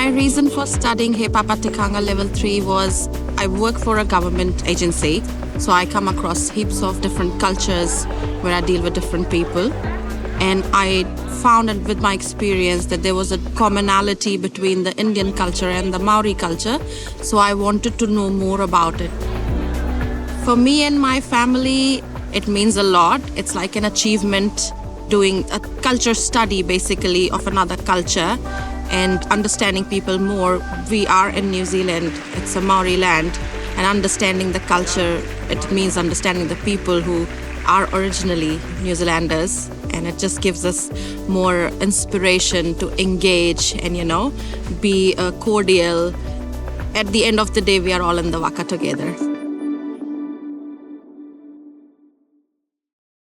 My reason for studying He Papa Tikanga Level 3 was I work for a government agency, so I come across heaps of different cultures where I deal with different people. And I found with my experience that there was a commonality between the Indian culture and the Maori culture, so I wanted to know more about it. For me and my family, it means a lot. It's like an achievement doing a culture study basically of another culture and understanding people more. We are in New Zealand, it's a Maori land, and understanding the culture, it means understanding the people who are originally New Zealanders, and it just gives us more inspiration to engage and, be cordial. At the end of the day, we are all in the waka together.